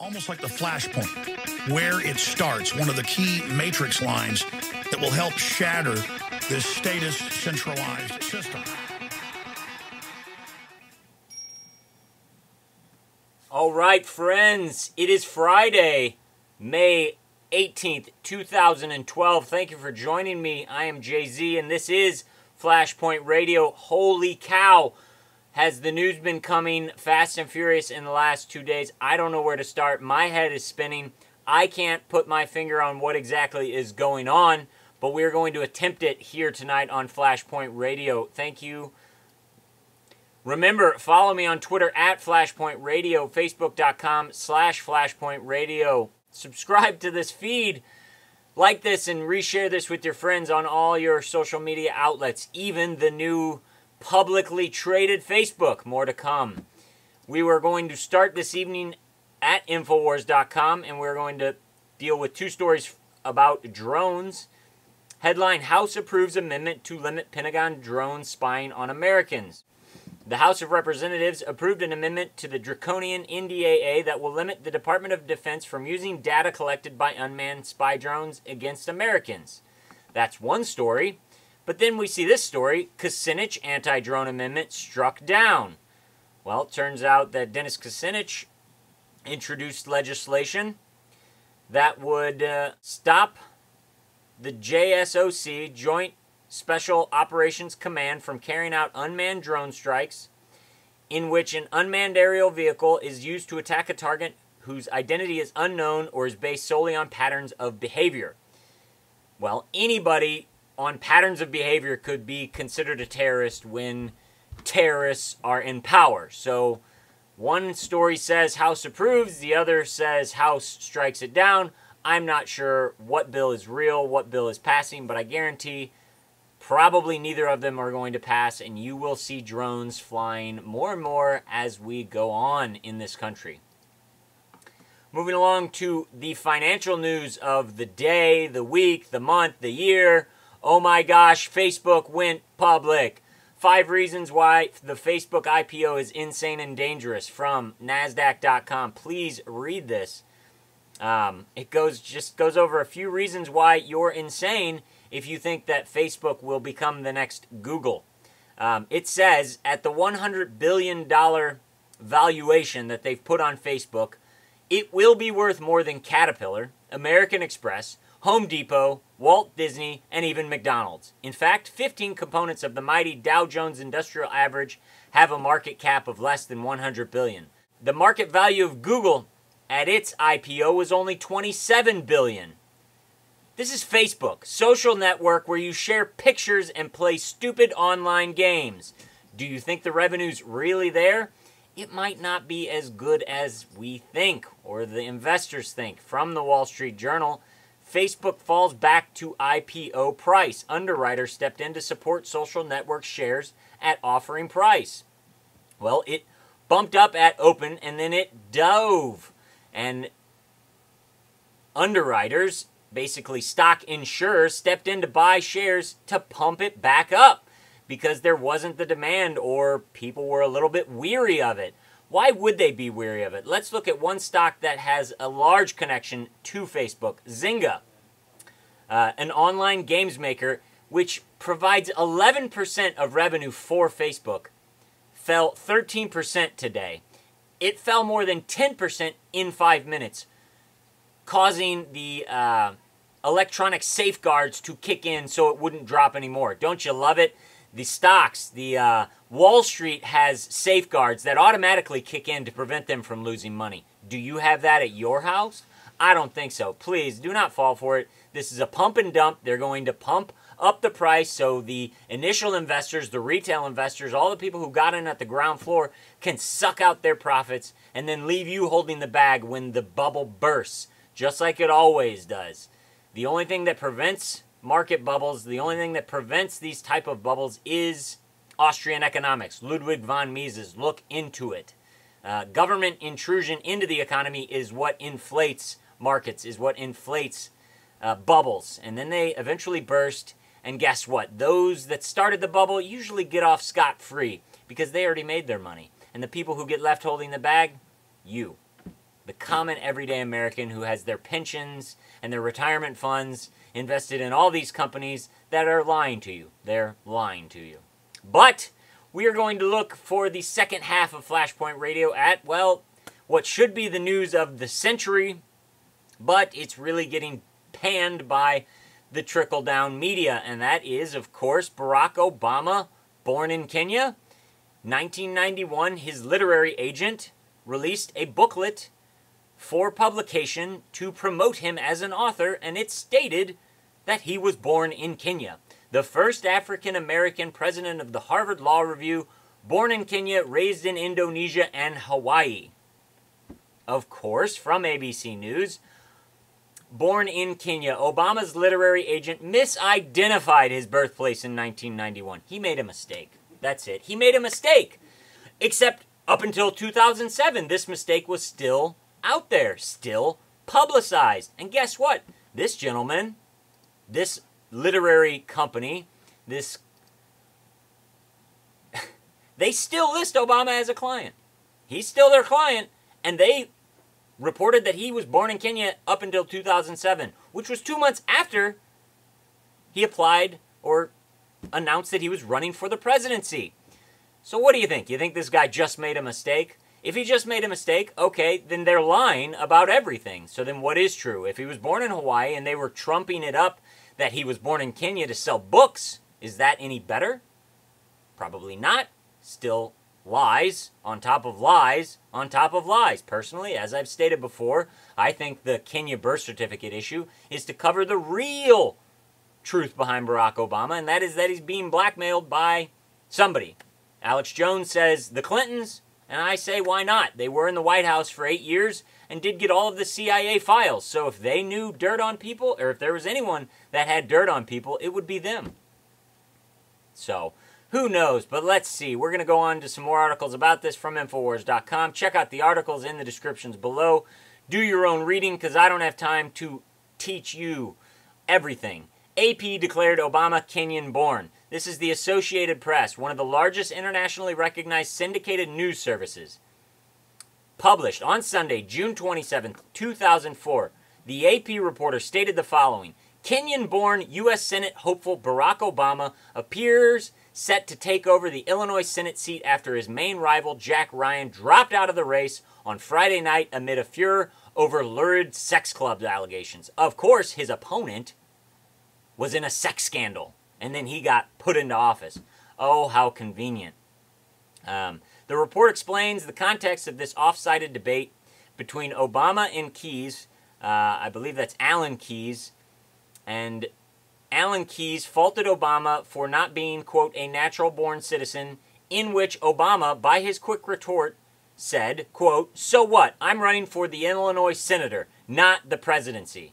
almost like the Flashpoint, where it starts, one of the key matrix lines that will help shatter this status centralized system. All right, friends, it is Friday, May 18th, 2012. Thank you for joining me. I am Jay-Z, and this is Flashpoint Radio. Holy cow! Has the news been coming fast and furious in the last 2 days? I don't know where to start. My head is spinning. I can't put my finger on what exactly is going on, but we're going to attempt it here tonight on Flashpoint Radio. Thank you. Remember, follow me on Twitter at Flashpoint Radio, Facebook.com/Flashpoint Radio. Subscribe to this feed. Like this and reshare this with your friends on all your social media outlets, even the new publicly traded Facebook. More to come. We were going to start this evening at Infowars.com, and we're going to deal with two stories about drones. Headline: House approves amendment to limit Pentagon drone spying on Americans. The House of Representatives approved an amendment to the draconian NDAA that will limit the Department of Defense from using data collected by unmanned spy drones against Americans. That's one story. But then we see this story: Kucinich anti-drone amendment struck down. Well, it turns out that Dennis Kucinich introduced legislation that would stop the JSOC, Joint Special Operations Command, from carrying out unmanned drone strikes in which an unmanned aerial vehicle is used to attack a target whose identity is unknown or is based solely on patterns of behavior. Well, anybody on patterns of behavior could be considered a terrorist when terrorists are in power. So one story says House approves, the other says House strikes it down. I'm not sure what bill is real, what bill is passing, but I guarantee probably neither of them are going to pass, and you will see drones flying more and more as we go on in this country. Moving along to the financial news of the day, the week, the month, the year. Oh my gosh, Facebook went public. 5 reasons why the Facebook IPO is insane and dangerous, from NASDAQ.com. Please read this. It goes over a few reasons why you're insane if you think that Facebook will become the next Google. It says at the $100 billion valuation that they've put on Facebook, it will be worth more than Caterpillar, American Express, Home Depot, Walt Disney, and even McDonald's. In fact, 15 components of the mighty Dow Jones Industrial Average have a market cap of less than $100 billion. The market value of Google at its IPO was only $27 billion. This is Facebook, social network where you share pictures and play stupid online games. Do you think the revenue's really there? It might not be as good as we think, or the investors think. From the Wall Street Journal, Facebook falls back to IPO price. Underwriters stepped in to support social network shares at offering price. Well, it bumped up at open and then it dove. And underwriters, basically stock insurers, stepped in to buy shares to pump it back up because there wasn't the demand, or people were a little bit weary of it. Why would they be weary of it? Let's look at one stock that has a large connection to Facebook, Zynga, an online games maker which provides 11% of revenue for Facebook, fell 13% today. It fell more than 10% in 5 minutes, causing the electronic safeguards to kick in so it wouldn't drop anymore. Don't you love it? The stocks, the Wall Street has safeguards that automatically kick in to prevent them from losing money. Do you have that at your house? I don't think so. Please do not fall for it. This is a pump and dump. They're going to pump up the price so the initial investors, the retail investors, all the people who got in at the ground floor can suck out their profits and then leave you holding the bag when the bubble bursts, just like it always does. The only thing that prevents market bubbles, the only thing that prevents these type of bubbles is Austrian economics. Ludwig von Mises, look into it. Government intrusion into the economy is what inflates markets, is what inflates bubbles. And then they eventually burst. And guess what? Those that started the bubble usually get off scot-free because they already made their money. And the people who get left holding the bag, you. the common everyday American who has their pensions and their retirement funds invested in all these companies that are lying to you. They're lying to you. But we are going to look for the second half of Flashpoint Radio at, well, what should be the news of the century, but it's really getting panned by the trickle-down media, and that is, of course, Barack Obama, born in Kenya. 1991, his literary agent released a booklet for publication to promote him as an author, and it stated that he was born in Kenya. The first African-American president of the Harvard Law Review, born in Kenya, raised in Indonesia and Hawaii. Of course, from ABC News, born in Kenya, Obama's literary agent misidentified his birthplace in 1991. He made a mistake. That's it. He made a mistake. Except up until 2007, this mistake was still out there, still publicized. And guess what? This gentleman, this literary company, they still list Obama as a client. He's still their client, and they reported that he was born in Kenya up until 2007, which was 2 months after he applied or announced that he was running for the presidency. So what do you think? You think this guy just made a mistake? If he just made a mistake, okay, then they're lying about everything. So then what is true? If he was born in Hawaii and they were trumping it up that he was born in Kenya to sell books, is that any better? Probably not. Still lies on top of lies on top of lies. Personally, as I've stated before, I think the Kenya birth certificate issue is to cover the real truth behind Barack Obama, and that is that he's being blackmailed by somebody. Alex Jones says the Clintons, and I say why not? They were in the White House for 8 years and did get all of the CIA files. So if they knew dirt on people, or if there was anyone that had dirt on people, it would be them. So who knows? But let's see. We're going to go on to some more articles about this from Infowars.com. Check out the articles in the descriptions below. Do your own reading, because I don't have time to teach you everything. AP declared Obama Kenyan born. This is the Associated Press, one of the largest internationally recognized syndicated news services. Published on Sunday, June 27, 2004, the AP reporter stated the following. Kenyan-born U.S. Senate hopeful Barack Obama appears set to take over the Illinois Senate seat after his main rival, Jack Ryan, dropped out of the race on Friday night amid a furor over lurid sex club allegations. Of course, his opponent was in a sex scandal, and then he got put into office. Oh, how convenient. The report explains the context of this off-sided debate between Obama and Keyes. I believe that's Alan Keyes. And Alan Keyes faulted Obama for not being, quote, a natural-born citizen, in which Obama, by his quick retort, said, quote, so what? I'm running for the Illinois senator, not the presidency.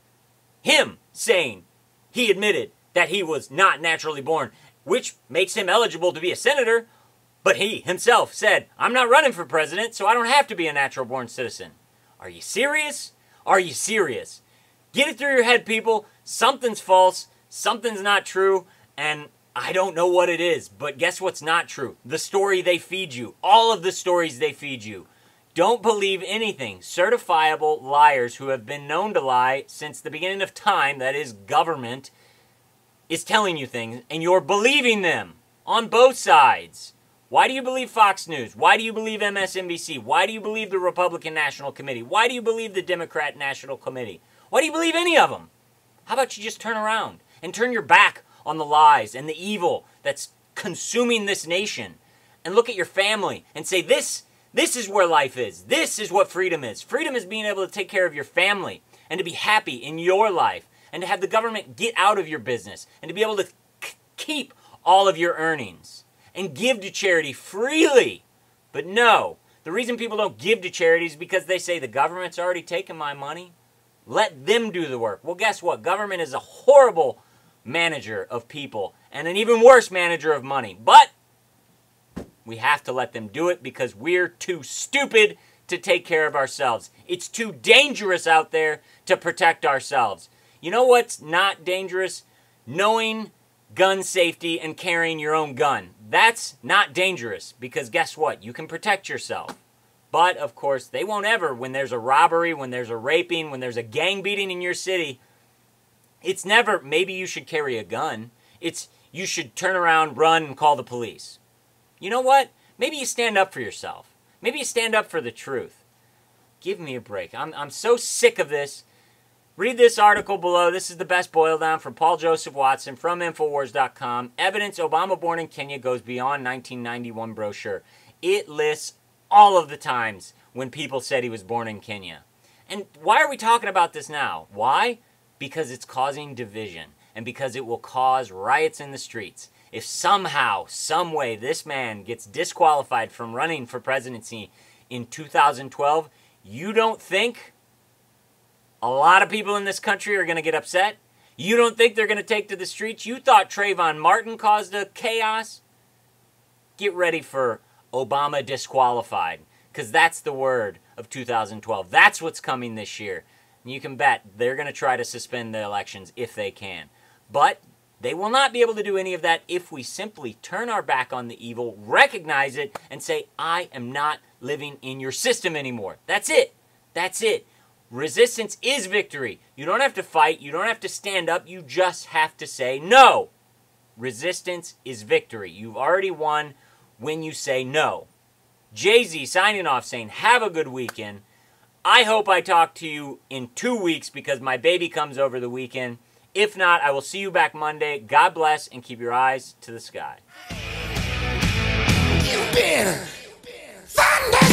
Him saying he admitted that he was not naturally born, which makes him eligible to be a senator, but he himself said, I'm not running for president, so I don't have to be a natural-born citizen. Are you serious? Are you serious? Get it through your head, people. Something's false, something's not true, and I don't know what it is, but guess what's not true? The story they feed you. All of the stories they feed you. Don't believe anything. Certifiable liars who have been known to lie since the beginning of time, that is government, is telling you things, and you're believing them on both sides. Why do you believe Fox News? Why do you believe MSNBC? Why do you believe the Republican National Committee? Why do you believe the Democrat National Committee? Why do you believe any of them? How about you just turn around and turn your back on the lies and the evil that's consuming this nation, and look at your family and say, this is where life is. This is what freedom is. Freedom is being able to take care of your family and to be happy in your life, and to have the government get out of your business, and to be able to keep all of your earnings and give to charity freely. But no, the reason people don't give to charity is because they say the government's already taken my money. Let them do the work. Well, guess what? Government is a horrible manager of people and an even worse manager of money. But we have to let them do it because we're too stupid to take care of ourselves. It's too dangerous out there to protect ourselves. You know what's not dangerous? Knowing gun safety and carrying your own gun. That's not dangerous because guess what? You can protect yourself. But, of course, they won't ever, when there's a robbery, when there's a raping, when there's a gang beating in your city, it's never, maybe you should carry a gun. It's, you should turn around, run, and call the police. You know what? Maybe you stand up for yourself. Maybe you stand up for the truth. Give me a break. I'm so sick of this. Read this article below. This is the best boil down from Paul Joseph Watson from Infowars.com. Evidence Obama born in Kenya goes beyond 1991 brochure. It lists all of the times when people said he was born in Kenya. And why are we talking about this now? Why? Because it's causing division and because it will cause riots in the streets. If somehow, some way, this man gets disqualified from running for presidency in 2012, you don't think a lot of people in this country are going to get upset? You don't think they're going to take to the streets? You thought Trayvon Martin caused a chaos? Get ready for Obama disqualified, because that's the word of 2012. That's what's coming this year. And you can bet they're going to try to suspend the elections if they can. But they will not be able to do any of that if we simply turn our back on the evil, recognize it, and say, I am not living in your system anymore. That's it. That's it. Resistance is victory. You don't have to fight. You don't have to stand up. You just have to say no. Resistance is victory. You've already won when you say no. Jay-Z signing off saying, have a good weekend. I hope I talk to you in 2 weeks because my baby comes over the weekend. If not, I will see you back Monday. God bless and keep your eyes to the sky. You've been thunder.